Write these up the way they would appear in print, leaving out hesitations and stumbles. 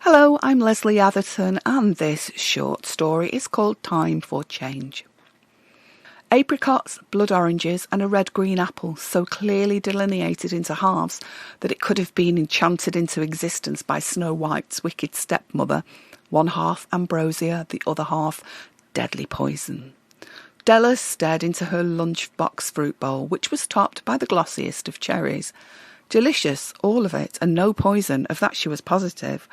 Hello, I'm Lesley Atherton, and this short story is called Time for Change. Apricots, blood oranges and a red-green apple so clearly delineated into halves that it could have been enchanted into existence by Snow White's wicked stepmother, one half ambrosia, the other half deadly poison. Della stared into her lunchbox fruit bowl, which was topped by the glossiest of cherries. Delicious, all of it, and no poison, of that she was positive.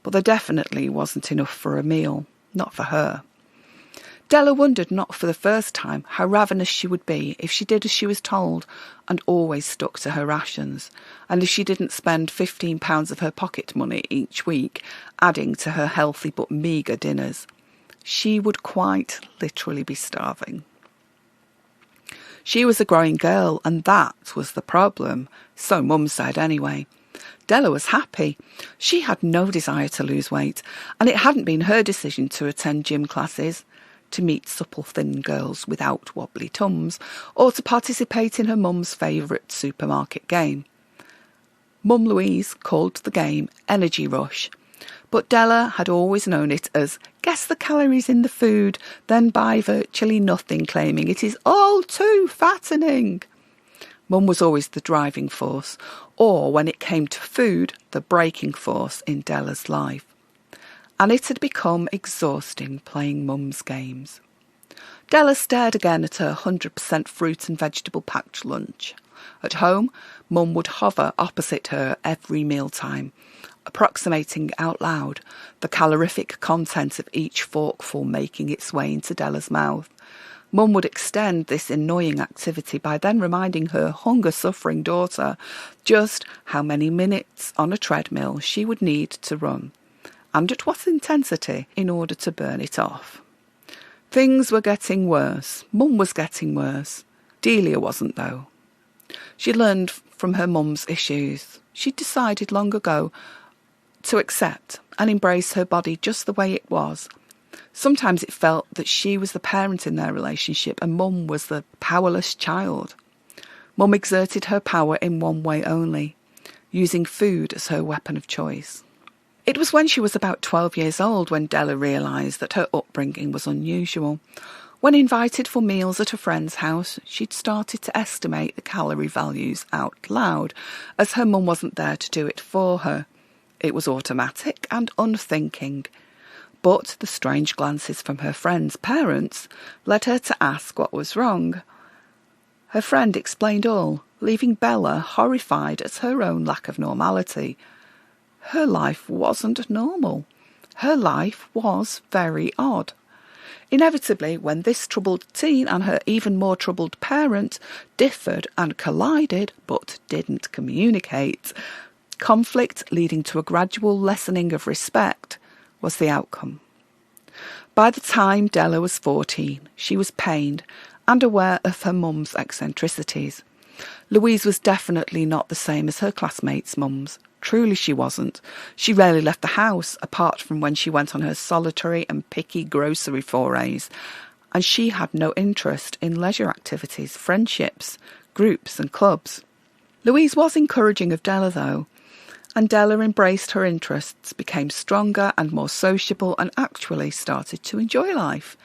But there definitely wasn't enough for a meal, not for her. Della wondered, not for the first time, how ravenous she would be if she did as she was told and always stuck to her rations, and if she didn't spend £15 of her pocket money each week adding to her healthy but meagre dinners. She would quite literally be starving. She was a growing girl, and that was the problem, so Mum said anyway. Della was happy. She had no desire to lose weight, and it hadn't been her decision to attend gym classes, to meet supple thin girls without wobbly tums, or to participate in her mum's favourite supermarket game. Mum Louise called the game Energy Rush, but Della had always known it as guess the calories in the food, then buy virtually nothing, claiming it is all too fattening. Mum was always the driving force, or when it came to food, the braking force in Della's life. And it had become exhausting playing Mum's games. Della stared again at her 100% fruit and vegetable packed lunch. At home, Mum would hover opposite her every mealtime, approximating out loud the calorific content of each forkful making its way into Della's mouth. Mum would extend this annoying activity by then reminding her hunger-suffering daughter just how many minutes on a treadmill she would need to run, and at what intensity in order to burn it off. Things were getting worse. Mum was getting worse. Delia wasn't, though. She learned from her mum's issues. She'd decided long ago to accept and embrace her body just the way it was. Sometimes it felt that she was the parent in their relationship and Mum was the powerless child. Mum exerted her power in one way only, using food as her weapon of choice. It was when she was about 12 years old when Della realised that her upbringing was unusual. When invited for meals at a friend's house, she'd started to estimate the calorie values out loud, as her mum wasn't there to do it for her. It was automatic and unthinking. But the strange glances from her friends' parents led her to ask what was wrong. Her friend explained all, leaving Bella horrified at her own lack of normality. Her life wasn't normal. Her life was very odd. Inevitably, when this troubled teen and her even more troubled parent differed and collided but didn't communicate, conflict leading to a gradual lessening of respect was the outcome. By the time Della was 14, she was pained and aware of her mum's eccentricities. Louise was definitely not the same as her classmates' mums. Truly she wasn't. She rarely left the house, apart from when she went on her solitary and picky grocery forays, and she had no interest in leisure activities, friendships, groups and clubs. Louise was encouraging of Della, though, and Della embraced her interests, became stronger and more sociable, and actually started to enjoy life.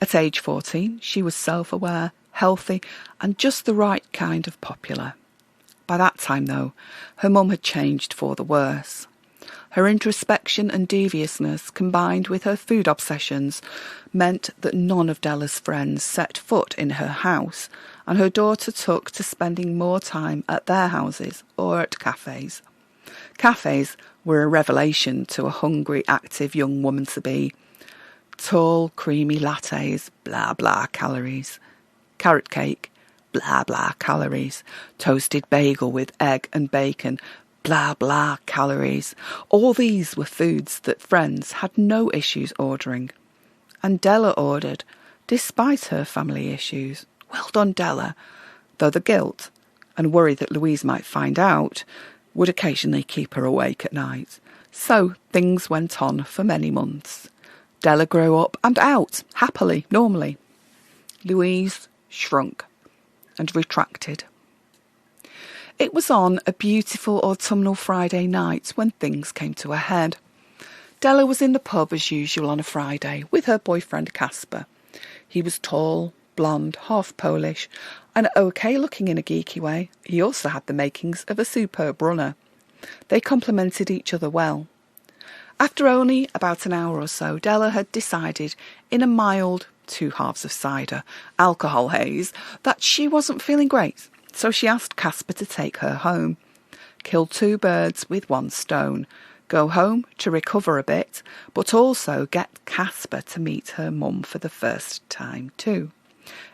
At age 14, she was self-aware, healthy, and just the right kind of popular. By that time, though, her mum had changed for the worse. Her introspection and deviousness, combined with her food obsessions, meant that none of Della's friends set foot in her house, and her daughter took to spending more time at their houses or at cafes. Cafes were a revelation to a hungry, active young woman-to-be. Tall, creamy lattes, blah, blah, calories. Carrot cake, blah, blah, calories. Toasted bagel with egg and bacon, blah, blah, calories. All these were foods that friends had no issues ordering. And Della ordered, despite her family issues. Well done, Della. Though the guilt, and worry that Louise might find out, would occasionally keep her awake at night. So things went on for many months. Della grew up and out, happily, normally. Louise shrunk and retracted. It was on a beautiful autumnal Friday night when things came to a head. Della was in the pub as usual on a Friday with her boyfriend Casper. He was tall, blonde, half Polish, and okay looking in a geeky way. He also had the makings of a superb runner. They complemented each other well. After only about an hour or so, Della had decided, in a mild 2 halves of cider alcohol haze, that she wasn't feeling great, so she asked Casper to take her home. Kill 2 birds with 1 stone. Go home to recover a bit, but also get Casper to meet her mum for the first time too.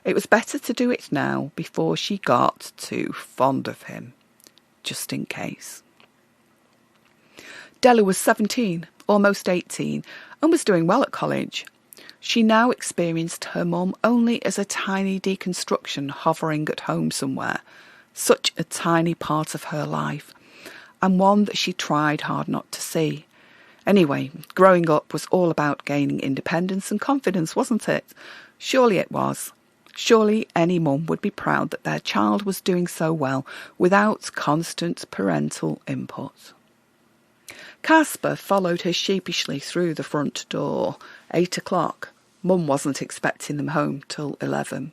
It was better to do it now before she got too fond of him, just in case. Della was 17, almost 18, and was doing well at college. She now experienced her mum only as a tiny deconstruction hovering at home somewhere, such a tiny part of her life, and one that she tried hard not to see. Anyway, growing up was all about gaining independence and confidence, wasn't it? Surely it was. Surely any mum would be proud that their child was doing so well without constant parental input. Casper followed her sheepishly through the front door. 8 o'clock. Mum wasn't expecting them home till 11.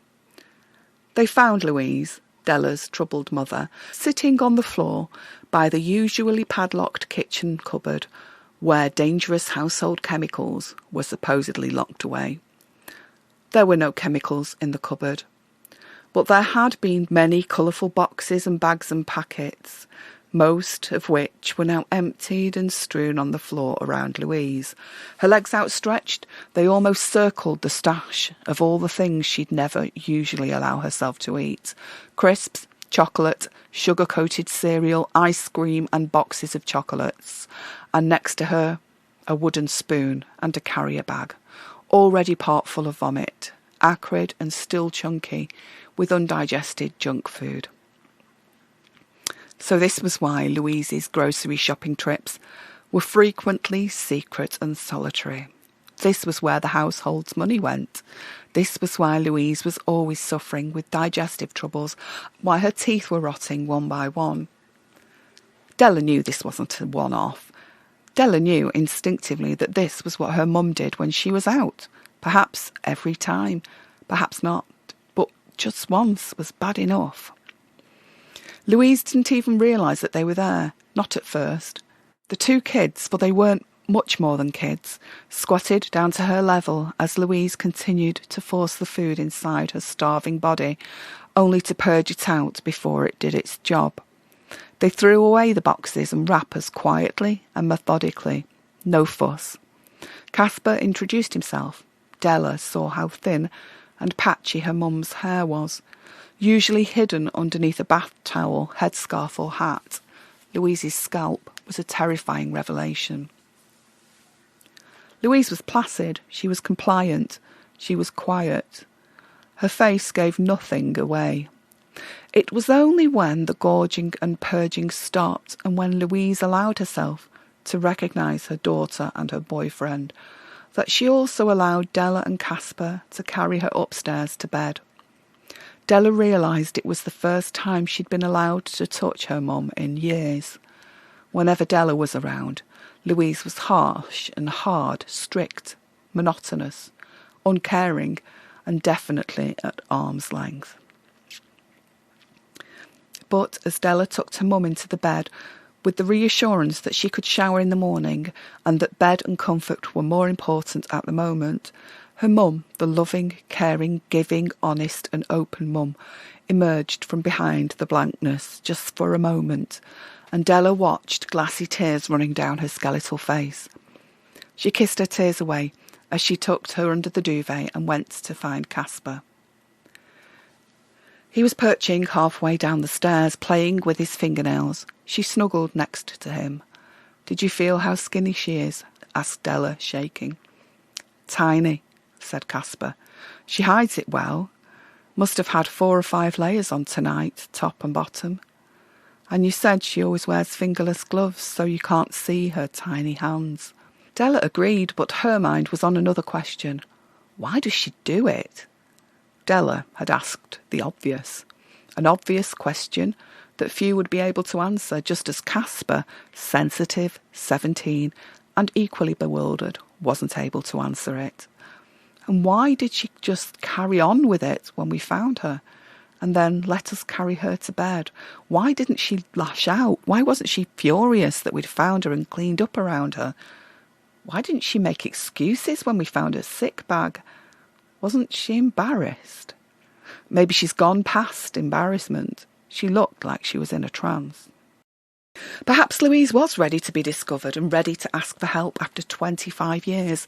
They found Louise, Della's troubled mother, sitting on the floor by the usually padlocked kitchen cupboard where dangerous household chemicals were supposedly locked away. There were no chemicals in the cupboard, but there had been many colourful boxes and bags and packets, most of which were now emptied and strewn on the floor around Louise. Her legs outstretched, they almost circled the stash of all the things she'd never usually allow herself to eat. Crisps, chocolate, sugar-coated cereal, ice cream and boxes of chocolates. And next to her, a wooden spoon and a carrier bag, already part full of vomit, acrid and still chunky, with undigested junk food. So this was why Louise's grocery shopping trips were frequently secret and solitary. This was where the household's money went. This was why Louise was always suffering with digestive troubles, why her teeth were rotting one by one. Della knew this wasn't a one-off. Della knew instinctively that this was what her mum did when she was out. Perhaps every time, perhaps not, but just once was bad enough. Louise didn't even realise that they were there, not at first. The 2 kids, for they weren't much more than kids, squatted down to her level as Louise continued to force the food inside her starving body, only to purge it out before it did its job. They threw away the boxes and wrappers quietly and methodically. No fuss. Casper introduced himself. Della saw how thin and patchy her mum's hair was, usually hidden underneath a bath towel, headscarf or hat. Louise's scalp was a terrifying revelation. Louise was placid, she was compliant, she was quiet. Her face gave nothing away. It was only when the gorging and purging stopped and when Louise allowed herself to recognise her daughter and her boyfriend that she also allowed Della and Casper to carry her upstairs to bed. Della realised it was the first time she'd been allowed to touch her mum in years. Whenever Della was around, Louise was harsh and hard, strict, monotonous, uncaring, and definitely at arm's length. But as Della tucked her mum into the bed, with the reassurance that she could shower in the morning and that bed and comfort were more important at the moment, her mum, the loving, caring, giving, honest and open mum, emerged from behind the blankness just for a moment, and Della watched glassy tears running down her skeletal face. She kissed her tears away as she tucked her under the duvet and went to find Casper. He was perching halfway down the stairs, playing with his fingernails. She snuggled next to him. "Did you feel how skinny she is?" asked Della, shaking. "Tiny," said Casper. "She hides it well. Must have had 4 or 5 layers on tonight, top and bottom. And you said she always wears fingerless gloves so you can't see her tiny hands." Della agreed, but her mind was on another question. Why does she do it? Della had asked the obvious, an obvious question that few would be able to answer, just as Casper, sensitive, 17, and equally bewildered, wasn't able to answer it. And why did she just carry on with it when we found her, and then let us carry her to bed? Why didn't she lash out? Why wasn't she furious that we'd found her and cleaned up around her? Why didn't she make excuses when we found her sick bag? Wasn't she embarrassed? Maybe she's gone past embarrassment. She looked like she was in a trance. Perhaps Louise was ready to be discovered and ready to ask for help after 25 years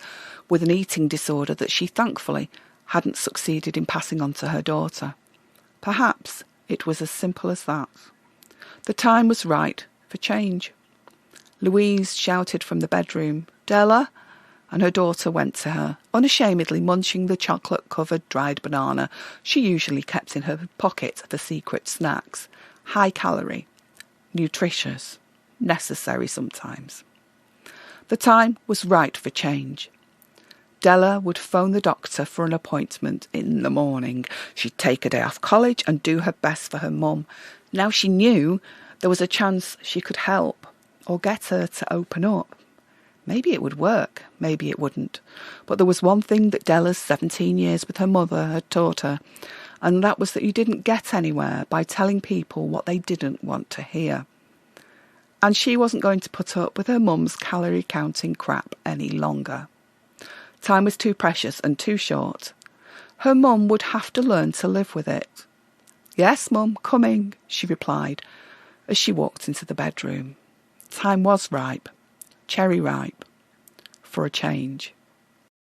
with an eating disorder that she thankfully hadn't succeeded in passing on to her daughter. Perhaps it was as simple as that. The time was right for change. Louise shouted from the bedroom, "Della!" and her daughter went to her, unashamedly munching the chocolate-covered dried banana she usually kept in her pocket for secret snacks. High-calorie, nutritious, necessary sometimes. The time was right for change. Della would phone the doctor for an appointment in the morning. She'd take a day off college and do her best for her mum. Now she knew there was a chance she could help or get her to open up. Maybe it would work, maybe it wouldn't. But there was one thing that Della's 17 years with her mother had taught her, and that was that you didn't get anywhere by telling people what they didn't want to hear. And she wasn't going to put up with her mum's calorie-counting crap any longer. Time was too precious and too short. Her mum would have to learn to live with it. "Yes, Mum, coming," she replied as she walked into the bedroom. Time was ripe, cherry ripe, for a change.